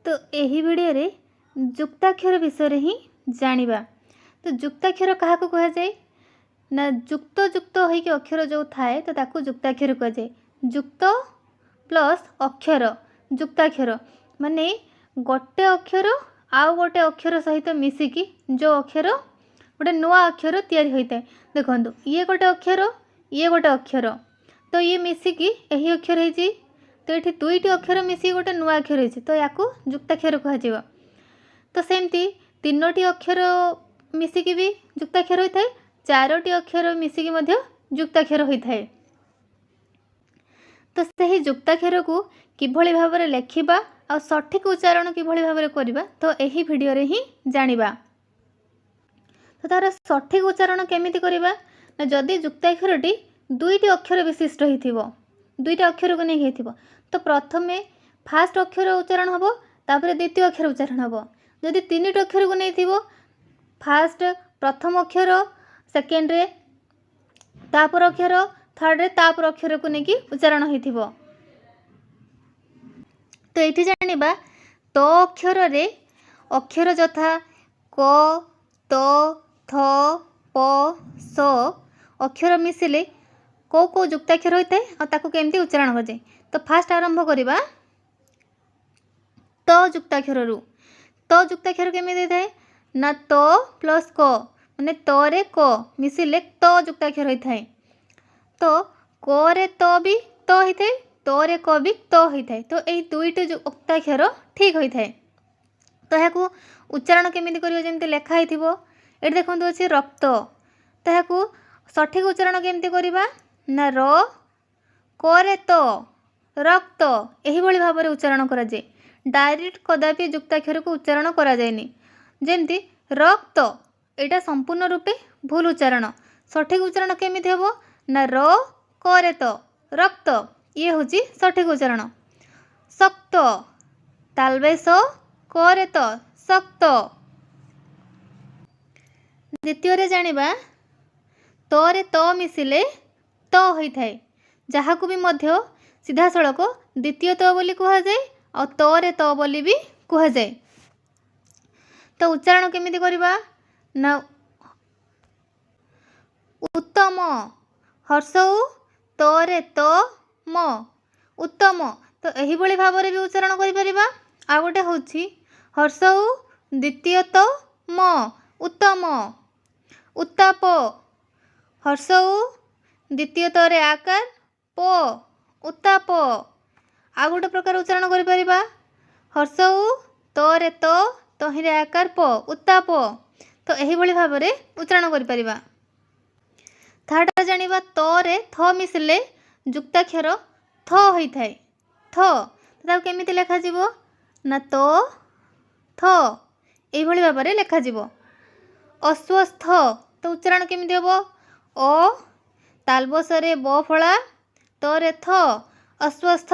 तो यही वीडियो रे जुक्ताक्षर विषय ही जानिबा। तो जुक्ताक्षर क्या कह जाए ना जुक्त जुक्त होइके अक्षर जो थाए तो ताकू जुक्ताक्षर कह जाए। जुक्त प्लस अक्षर जुक्ताक्षर माने गोटे अक्षर आउ गोटे अक्षर सहित मिसिकी जो अक्षर गोटे नुआ अक्षर तैयारी होता है। देखो ये गोटे अक्षर ये गोटे अक्षर तो ये मिसिकी यही अक्षर है। तो ये दुईटी अक्षर मिसिकी गोटे नुआ अक्षर है तो या जुक्ताक्षर कह। तो सेमती तीनोटी अक्षर मिसिकी भी जुक्ताक्षर होता है, चारोटी अक्षर मिसिकी मध्य जुक्ताक्षर होता है। तो सही जुक्ताक्षर को किभली भाव में लेखिबा और सठिक उच्चारण किभली भाव में करबा तो यही वीडियो रे ही जानिबा। तो तार सठिक उच्चारण केमिति करबा ना जदि जुक्ताक्षरटी दुईटी अक्षर विशिष्ट होइथिबो दुईटा अक्षर को नहीं होइथिबो तो प्रथमे फास्ट अक्षर उच्चारण हबो तापर द्वितीय अक्षर उच्चारण हबो। जदि तीनटी अक्षर को नहीं थिबो फास्ट प्रथम अक्षर सेकेंड रे तापर अक्षर थर्ड रे तापर अक्षर को नहीं उच्चारण होइथिबो। तो ये जानिबा तो अक्षर रे अक्षर यथा क त थ प स अक्षर मिसिले को को जुक्ताक्षर होता है और ताकू केमती उच्चारण हो जाए। तो फास्ट आरंभ करिबा तो जुक्ताक्षर रु। तो जुक्ताक्षर केमिति थाए ना तो प्लस क माने तो रे क मिसिले तो जुक्ताक्षर होता है। तो क रे तो भी तो होता है तो रे क भी तो होता है। तो यही दुईटी जुक्ताक्षर ठीक होता है। तो यहाँ उच्चारण केमिति करियो जेमति लेखा हिथिबो ये देखंतु अछि रक्त। तो यहाँ सठिक उच्चारण केमिति करिबा ना र क रे तो रक्त यही भली भाव में उच्चारण करा जाए। डायरेक्ट कदापि जुक्ताक्षर को उच्चारण करा जाएनी। जेमति रक्त एटा संपूर्ण रूपे भूल उच्चारण। सठिक उच्चारण केमिति हेबो ना र क रे तो रक्त ये होची सठिक उच्चारण। शक्त तालबेस क रे तो शक्त। द्वितीय रे जानिबा तो रे तो मिसिले तो होता है जहाँ को भी मध्य सीधा सड़क द्वितीय तो बोली कह जाए और तो रे तो बोली भी कह जाए। तो उच्चारण केमिति करबा ना उत्तम हर्षौ तो रे तो म उत्तम। तो यही भली भाव में भी उच्चारण करि परिबा। आ गोटे होछि हर्षौ द्वितीय तो म उत्तम। उत्ताप हर्षौ द्वितीय तो रे आकार प उत्ताप। आ गोटे प्रकार उच्चारण करि परिबा हर्षौ तो रे तो तहिरे आकार प उत्ताप। तो यही भली भाव में उच्चारण करि परिबा। थर्ड जानिबा तो रे थ मिसिले जुक्ताक्षर थ होता है। थ तो केमिति लेखा जिवो ना तो थ यही भली भाव में लेखा जिवो। अस्वस्थ तो उच्चारण केमिति हेबो अ तालबसरे ब फला तो रे थ अस्वस्थ।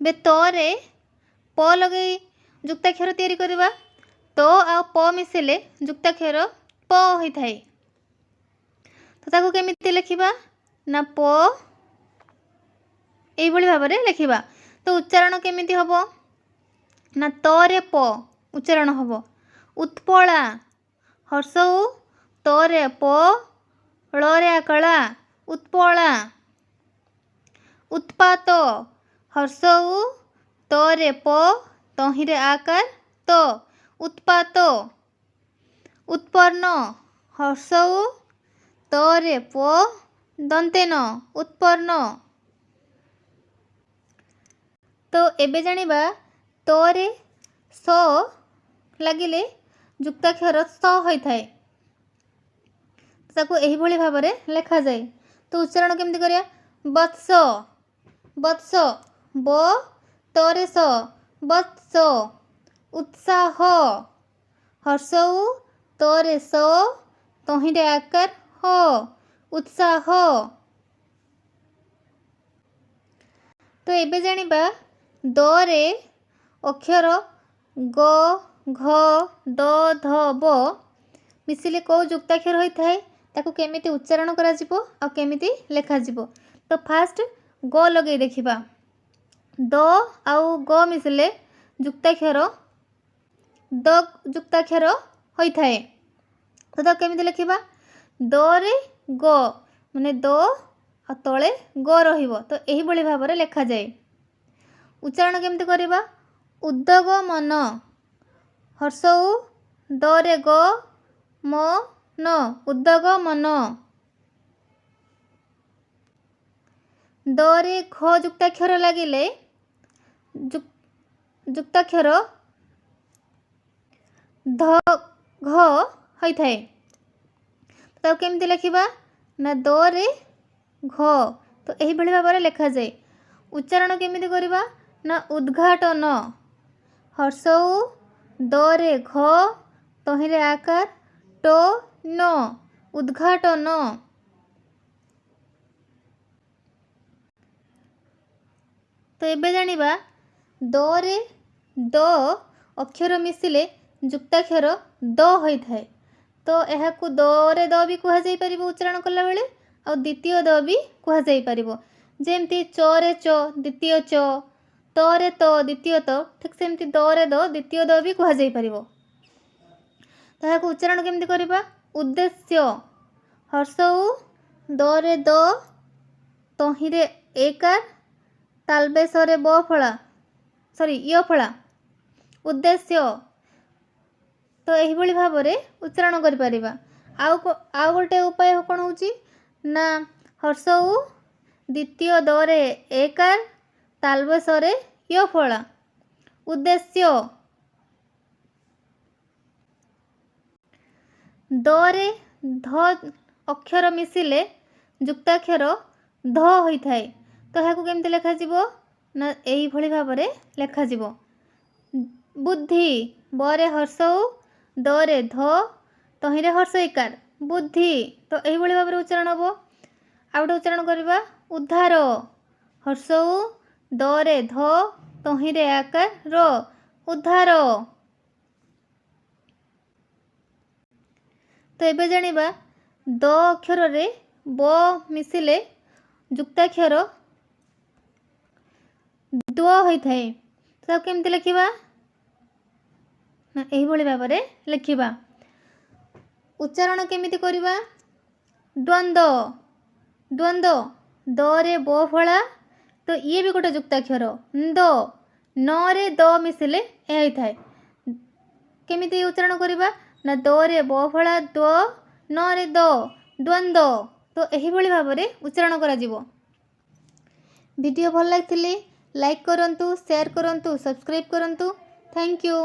बे तो रे प लगे जुक्ताक्षर तैयारी करबा तो आ प मिसिले जुक्ताक्षर प होता है। तो ताको केमिति लेखिबा ना प एई भली भाव में लेखिबा। तो उच्चारण केमिति हबो ना तो रे प उच्चारण हबो। उत्पला हर्षौ तो रे प ळ रे आकला उत्पला। उत्पात हर्षौ तो रे प तहिरे आकार तो उत्पात। उत्पन्न हर्षौ तो रे प दंतेन उत्पन्न। तो एबे जानिबा तो रे स लागिले जुक्ताक्षर स होता है ताको यही भली भाव में लेखा जाए। तो उच्चारण केमिति करिया वत्स वत्स ब तो रे स वत्स। उत्साह हर्षौ तो रे स तहिरे आकार ह उत्साह। तो एबे जानिबा द रे अक्षर ग घ द ध ब मिसिले को जुक्ताक्षर होता है ताकू केमिति उच्चारण करा जिवो आ केमिति लेखा जिवो। तो फास्ट ग लगे देखिबा ଦ ଆଉ ଗ ମିଶିଲେ ଯୁକ୍ତାକ୍ଷର ଦ ଯୁକ୍ତାକ୍ଷର ହୋଇଥାଏ। ତ ତାକୁ କେମିତି ଲେଖିବା? ଦରେ ଗ ମାନେ ଦ ଆଉ ତଳେ ଗ ରହିବ। ତ ଏହିଭଳି ଭାବରେ ଲେଖାଯାଏ। ଉଚ୍ଚାରଣ କେମିତି କରିବା? ଉଦ୍ଦଗ ମନ ହର୍ଷ ଉ ଦରେ ଗ ମ ନ ଉଦ୍ଦଗ ମନ। ଦରେ ଘ ଯୁକ୍ତାକ୍ଷର ଲାଗିଲେ ଯୁକ୍ତାକ୍ଷର ଧ ଘ ହୋଇଥାଏ। ତାକୁ କେମିତି ଲେଖିବା? ନା ଦରେ ଘ। ତ ଏହିଭଳି ଭାବରେ ଲେଖାଯାଏ। ଉଚ୍ଚାରଣ କେମିତି କରିବା? ନା ଉଦ୍ଘାଟନ ହର୍ଷ ଉ ଦରେ ଘ ତହିଁରେ ଆକାର ଟ ନ ଉଦ୍ଘାଟନ। ତ ଏବେ ଜାଣିବା ଦରେ ଦ ଅକ୍ଷର ମିଶିଲେ ଯୁକ୍ତାକ୍ଷର ଦ ହୋଇଥାଏ। ତ ଏହାକୁ ଦରେ ଦ ବି କୁହାଯାଇପାରିବ ଉଚ୍ଚାରଣ କଲାବେଳେ, ଆଉ ଦ୍ୱିତୀୟ ଦ ବି କୁହାଯାଇପାରିବ। ଯେମିତି ଚରେ ଚ ଦ୍ୱିତୀୟ ଚ, ତରେ ତ ଦ୍ୱିତୀୟ ତ, ଠିକ୍ ସେମିତି ଦରେ ଦ ଦ୍ୱିତୀୟ ଦ ବି କୁହାଯାଇପାରିବ। ତ ଏହାକୁ ଉଚ୍ଚାରଣ କେମିତି କରିବା? ଉଦ୍ଦେଶ୍ୟ ହର୍ଷ ଉ ଦରେ ଦ ତହିଁରେ ଏକାର ତାଲବେଶରେ ବ ଫଳା ୟ ଫଳା ଉଦ୍ଦେଶ୍ୟ। ତ ଏହିଭଳି ଭାବରେ ଉଚ୍ଚାରଣ କରିପାରିବା। ଆଉ ଗୋଟେ ଉପାୟ କ'ଣ ହେଉଛି? ନା ହର୍ଷ ଉ ଦ୍ୱିତୀୟ ଦରେ ଏକାର ତାଲବେଶରେ ୟ ଫଳା ଉଦ୍ଦେଶ୍ୟ। ଦରେ ଧ ଅକ୍ଷର ମିଶିଲେ ଯୁକ୍ତାକ୍ଷର ଧ ହୋଇଥାଏ। ତ ଏହାକୁ କେମିତି ଲେଖାଯିବ? ନା ଏହିଭଳି ଭାବରେ ଲେଖାଯିବ। ବୁଦ୍ଧି ବରେ ହର୍ଷ ଉ ଦରେ ଧ ତହିଁରେ ହର୍ଷ ଇକାର ବୁଦ୍ଧି। ତ ଏହିଭଳି ଭାବରେ ଉଚ୍ଚାରଣ ହେବ। ଆଉ ଗୋଟେ ଉଚ୍ଚାରଣ କରିବା ଉଦ୍ଧାର ହର୍ଷ ଉ ଦରେ ଧ ତହିଁରେ ଆକାର ର ଉଦ୍ଧାର। ତ ଏବେ ଜାଣିବା ଦ ଅକ୍ଷରରେ ବ ମିଶିଲେ ଯୁକ୍ତାକ୍ଷର ଦ ହୋଇଥାଏ। ତାକୁ କେମିତି ଲେଖିବା? ନା ଏହିଭଳି ଭାବରେ ଲେଖିବା। ଉଚ୍ଚାରଣ କେମିତି କରିବା? ଦ୍ୱନ୍ଦ ଦ୍ୱନ୍ଦ ଦରେ ବ ଫଳା। ତ ଇଏ ବି ଗୋଟେ ଯୁକ୍ତାକ୍ଷର ଦ ନରେ ଦ ମିଶିଲେ ଏହା ହେଇଥାଏ। କେମିତି ଉଚ୍ଚାରଣ କରିବା? ନା ଦରେ ବ ଫଳା ଦ୍ୱ ନରେ ଦ ଦ୍ୱନ୍ଦ। ତ ଏହିଭଳି ଭାବରେ ଉଚ୍ଚାରଣ କରାଯିବ। ଭିଡ଼ିଓ ଭଲ ଲାଗିଥିଲେ ଲାଇକ୍ କରନ୍ତୁ, ସେୟାର କରନ୍ତୁ, ସବସ୍କ୍ରାଇବ୍ କରନ୍ତୁ। Thank you.